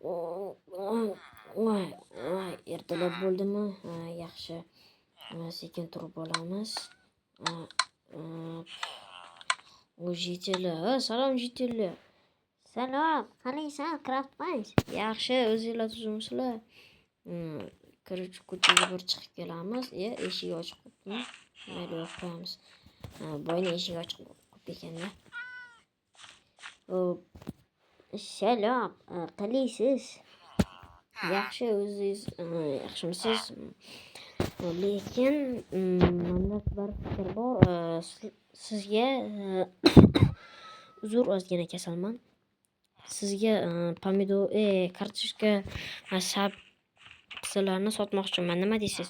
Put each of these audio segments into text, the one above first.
Voy, ertalab bo'ldimi? Yaxshi. Sekin turib olamiz. Jitili. Salom Jitili. Salom, qalaysan, Craftwise? Yaxshi, o'zinglar tuzumsizlar. Ko'chaga bir chiqib kelamiz. Eshik ochiq qolibmi? Mayli, qo'yamiz. Boyni eshik ochiq qolib ekanda. Salom, qalaysiz? Yaxshi, o'zingiz yaxshimisiz? Lekin menda bir fikr bor. Sizga uzr, ozgina kasalman. Sizga pomidor, kartoshka sabzilarni sotmoqchiman. Nima deysiz?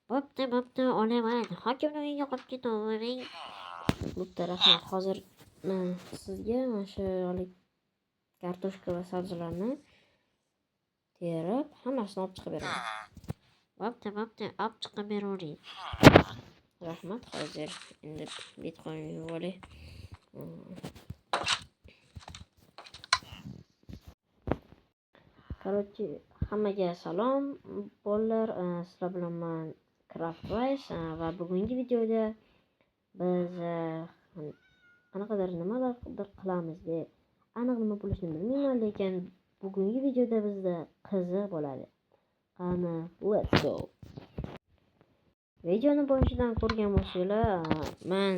Bo'pti, olaman. Hokimning uyiga qo'yib ketavering. Bo'pti, rahmat. Hozir sizga mana shu kartoshka va sabzilarni terib, hammasini olib chiqib beraman. Bo'pti, olib chiqib beravering. Rahmat. Hozir endi bitcoin yuvib olay. Короче, hammaga salom bolalar. Sizlar bilan men Craftwise va bugungi videoda biz qanaqadir nimadir qilamiz deb aniq nima bo'lishini bilmayman, lekin bugungi videoda bizda qiziq bo'ladi. Qani, let's go. Videoni boshidan ko'rgan bo'lsanglar, men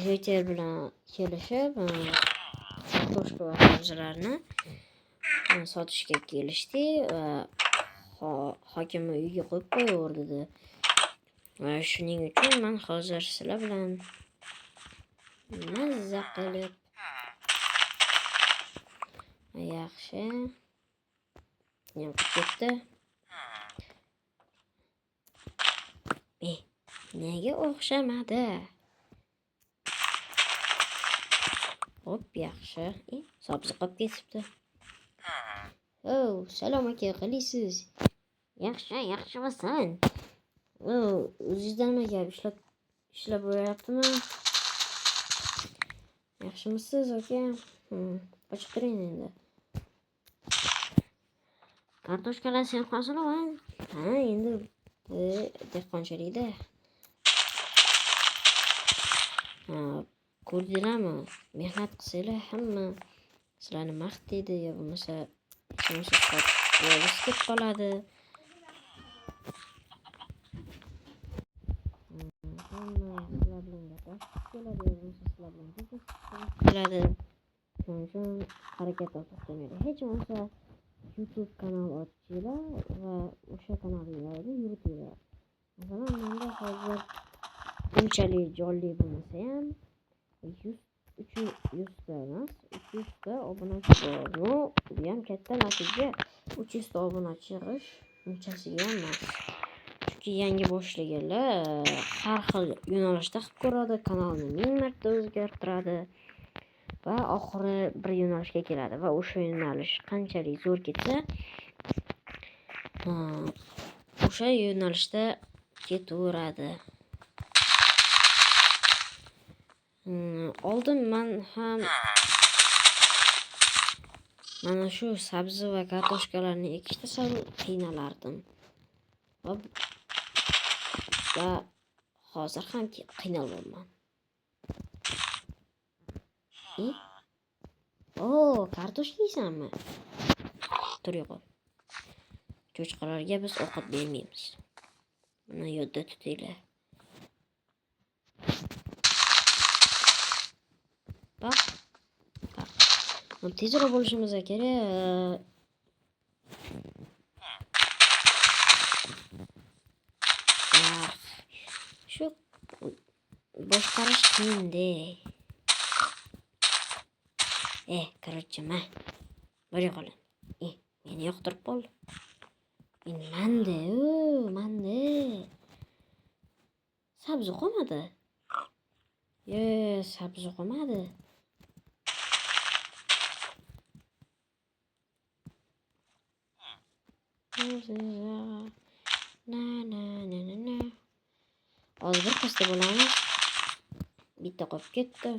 Jiter bilan kelishib kartoshka va sabzilarni sotishga kelishdik. Hokim uyga qo'yib qo'yaverdi. Va shuning uchun men hozir sizlar bilan mazza qilib yaxshi nima ketdi. Nega o'xshamadi? Hop, yaxshi. Sabzi qolib ketibdi. Salom aka, qalaysiz? Yaxshimisan? O'zingizda nima gap? Ishlab bo'layaptimi? Yaxshimisiz aka? Ochib turing endi. Kartoshkalar sen qo'yasizmi? Endi dehqonchilikda. Ko'rdinglarmi? Mehnat qilsanglar hamma sizlarni maqtaydi, yo bo'lmasa ishimsiz ketib qoladi. Hamma sizlar bilan gaplashib keladi, yo bo'lmasa sizlar bilan keladi. Shuning uchun harakatdan to'xtamaydi. Hech bo'lmasa YouTube kanal ochinglar va o'sha kanalinglarni yuritinglar. Masalan, menda hozir unchalik jonli bo'lmasa ham 300 ta emas, 300 ta obunachi bor. Bu ham katta natija. 300 ta obunachi yig'ish unchasiga emas. Chunki yangi boshlaganlar har xil yo'nalishda qilib ko'radi, kanalni 1000 marta o'zgartiradi va oxiri bir yo'nalishga keladi va o'sha yo'nalish qanchalik zo'r ketsa, o'sha yo'nalishda ketaveradi. Oldin men ham mana shu sabzi va kartoshkalarni ekishda sal qiynalardim. Va hozir ham qiynalyapman. Kartoshka yeysanmi? Tur yo'qol. Cho'chqalarga biz ovqat bermaymiz. Buni yodda tutinglar. Bak. Tezroq bo'lishimiz kerak. Shu boshqarish qiyin-da. Короче, bir yo'qolin. Meni yoqtirib qoldi. Manda. Sabzi qolmadi. Sabzi qolmadi. Na. Hozir bir kasta bo'lamiz. Bitta qolib ketdi.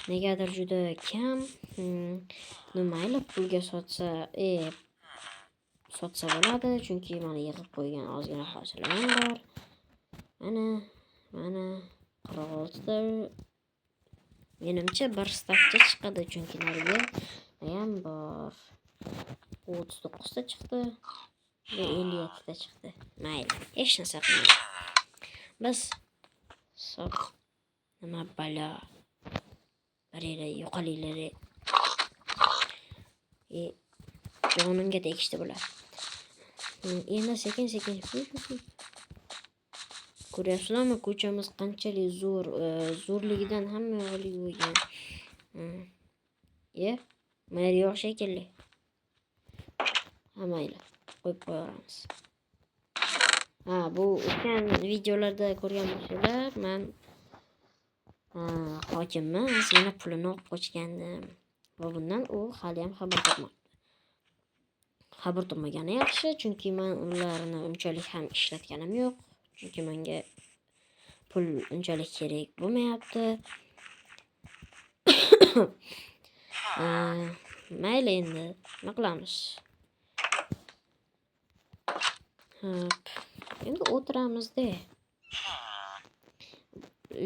negadir juda kam. Mayli pulga sotsa bo'ladi, chunki mana yig'ib qo'ygan ozgina hosilim bor. Mana 46 ta. Menimcha bir stavka chiqadi, chunki nariga ham bor. 39 ta chiqdi va 57 ta chiqdi. Mayli, hech narsa qilmaydi. Biz sot nima balo yo'qolinglar. Jonimga tegishdi bular. Endi sekin ko'ryapsizlarmi, ko'chamiz qanchalik zo'rligidan hamma yo'li yo'g'on. Mayli yo'q shekilli. Mayli, qo'yib qo'yamiz. Bu o'tgan videolarda ko'rgan bo'lsanglar, men hokimni ozgina pulini olib qochgandim. Va bundan u hali ham xabar topmagani yaxshi, chunki men ularni unchalik ham ishlatganim yo'q. Chunki menga pul unchalik kerak bo'lmayapti. Mayli, endi nima qilamiz? Endi o'tiramiz-da.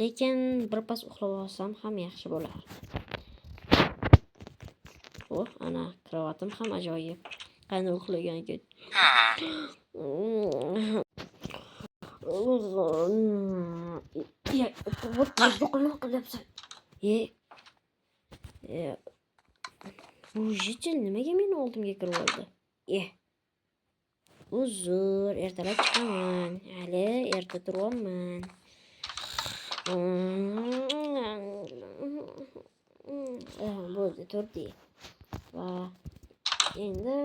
Lekin birpas uxlab olsam ham yaxshi bo'lar. Ana kravatim ham ajoyib. Qani uxlagan ekan. Bu jijil nimaga meni oldimga kirib oldi? Uzr, ertalab chiqaman. Hali erta turyapman. Bo'ldi, turdi. Va endi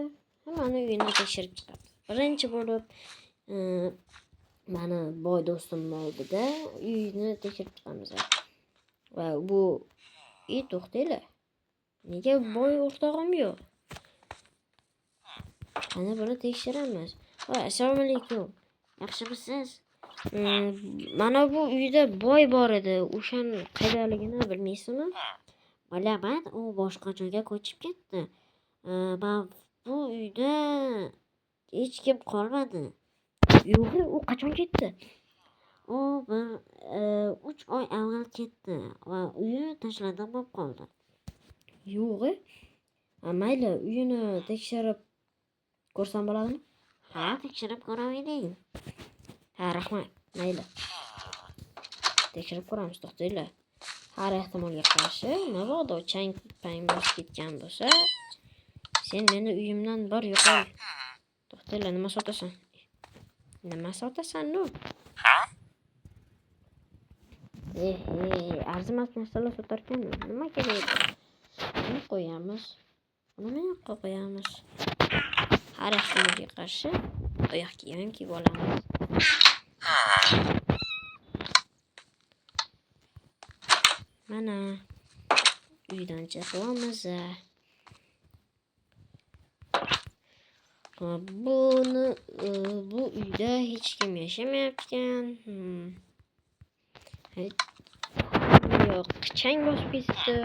hammani uyini tekshirib chiqamiz. Birinchi bo'lib mani boy do'stim oldida uyini tekshirib chiqamiz. Va bu to'xtanglar. Nega boy o'rtog'im yo'q? Qani buni tekshiramiz. Assalomu alaykum. Yaxshimisiz? Mana bu uyda boy bor edi. O'shan qaydaligini bilmaysizmi? Bilaman, u boshqa joyga ko'chib ketdi. Men bu uyda hech kim qolmadi. Yo'q, u qachon ketdi? U 3 oy avval ketdi va uyi tashlandiq bo'lib qoldi. Yo'q. Mayli, uyini tekshirib ko'rsam bo'ladimi? Ha, tekshirib ko'ravering. Ha, rahmat. Mayli. Tekshirib ko'ramiz, to'xtanglar. Har ehtimolga qarshi, mabodo chang-pang bosib ketgan bo'lsa, sen meni uyimdan bir yo'qol. To'xtanglar, nima sotasan? Nima sotasan-nu? Arzimas narsalar sotar ekan. Nima kerak? Buni qo'yamiz. Buni yoqqa qo'yamiz. Har ehtimolga qarshi oyoq kiyim kiyib olamiz. Mana uydan chiqamiz. Bu uyda hech kim yashamayotgan. Yo'q, chang bosib ketdi.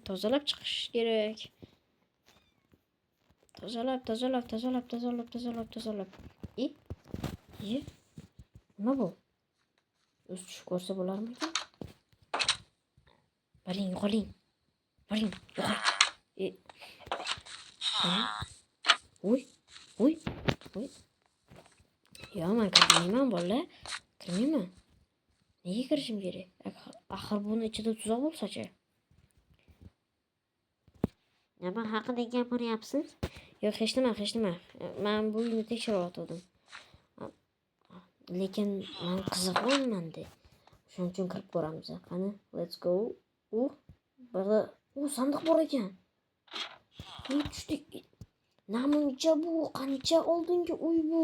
Tozalab chiqish kerak. Tozalab. Nima bu? O'z tushib ko'rsa bo'larmikan? Boring, yo'qoling. Boring, yo'qoling. Uy. Yo, men kirmayman, bolalar. Kirmayman. Nega kirishim kerak? Axir buni ichida tuzoq bo'lsa-chi? Nima haqida gapiryapsiz? Yo'q, hech nima. Men bu uyni tekshirib lekin men qiziqmanman-da. Shuning uchun kirib ko'ramiz. Qani, let's go. Sandiq bor ekan. Tushdik. Namuncha bu? Qancha oldingi uy bu?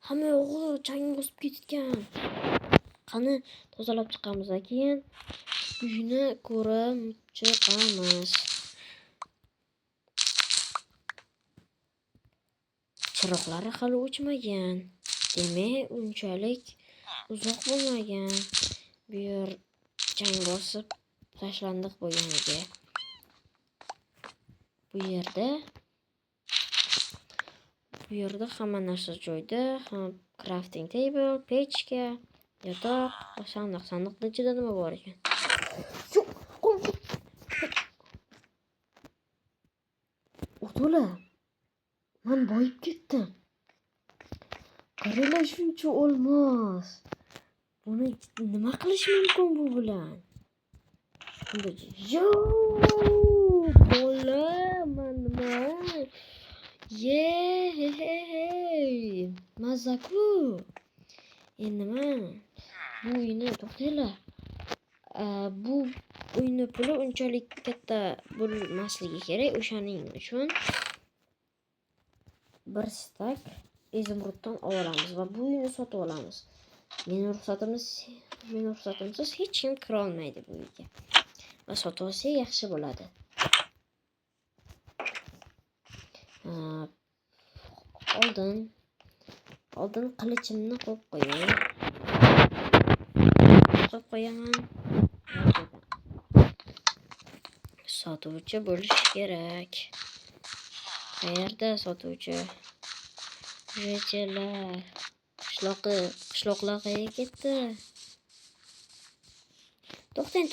Hamma yog'i chang bosib ketgan. Qani, tozalab chiqamiz, keyin uyni ko'rib chiqamiz. Chiroqlari hali o'chmagan. Demak, unchalik uzoq bo'lmagan. Bu yer chang bosib tashlandik bu yerga. Bu yerda hamma narsa joyda. Crafting table, pechka, yotoq, sandiqning ichida nima bor ekan? O'to'la. Men boyib ketdim. Qaranglar shuncha olmos. Buni nima qilish mumkin bu bilan? Yo! Bola, men nima? Ye! Mazaku. Endi men bu uyni to'xtanglar. Bu uyni puli unchalik katta bo'lmasligi kerak. O'shaning uchun bir stak izumruddan olamiz va bu uyni sotib olamiz. Mening ruxsatimsiz hech kim kira olmaydi bu uyga. Va sotib olsa yaxshi bo'ladi. Oldin qilichimni qo'yib qo'yay. Qo'yaman. Sotuvchi bo'lish kerak. Qayerda sotuvchi? Rejalar. Qishloqlar qayerga ketdi? To'xtang.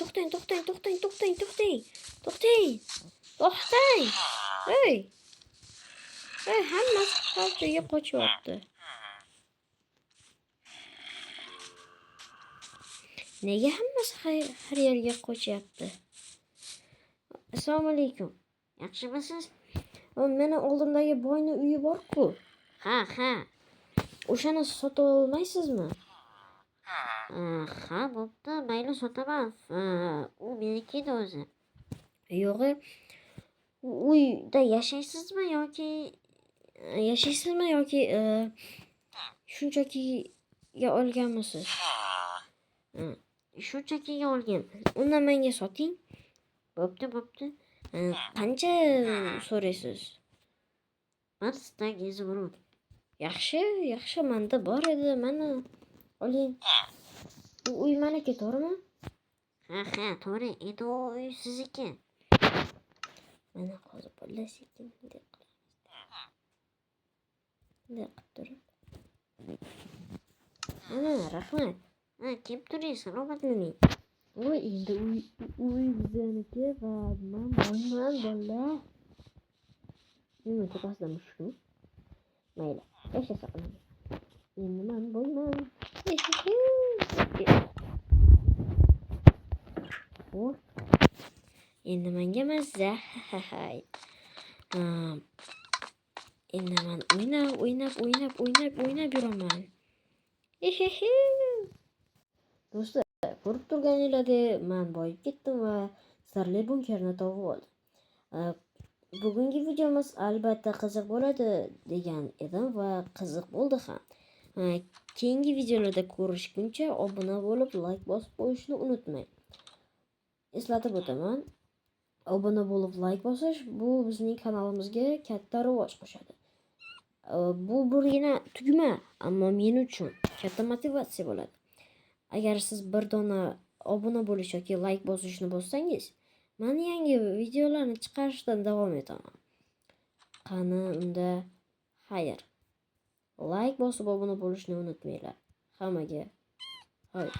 Hey, hammasi xaltaga qochyapti. Nega hammasi har yerga qochyapti? Assalomu alaykum. Yaxshimisiz? Meni oldimdagi boyni uyi bor-ku. Ha. O'shani sotib olmaysizmi? Ha, bo'pti, mayli sotaman. U meniki o'zi. Yo'q. Uyda yashaysizmi yoki shunchaki olganmisiz? Shunchaki olgan. Uni menga soting. Bo'pti. Qancha so'raysiz? Bir stak izumrud. Yaxshi, menda bor edi. Mana oling. Bu uy meniki, to'g'rimi? Ha, to'g'ri. Endi u uy sizniki. Mana hozir bo'lasekin deb turib. Mana, rahmat. Kim turasiz? Salomatmi? Voy, endi uy bizniki va men boyman, bolalar. Nima tepasida mushukmi? Mayli, yashasa qilaman. Endi men boyman. Endi menga mazza. Endi men o'ynab yuraman. Do'stlar, ko'rib turganingizdek, men boyib ketdim va sirli bunkerni topib oldim. Bugungi videomiz albatta qiziq bo'ladi degan edim va qiziq bo'ldi ham. Keyingi videolarda ko'rishguncha obuna bo'lib, like bosib qo'yishni unutmang. Eslatib o'taman. Obuna bo'lib, like bosish bu bizning kanalimizga katta rivoj qo'shadi. Bu birgina tugma, ammo men uchun katta motivatsiya bo'ladi. Agar siz bir dona obuna bo'lish yoki like bosishni bossangiz, men yangi videolarni chiqarishdan davom etaman. Qani unda, xayr. Like bosib obuna bo'lishni unutmanglar. Hammaga xayr.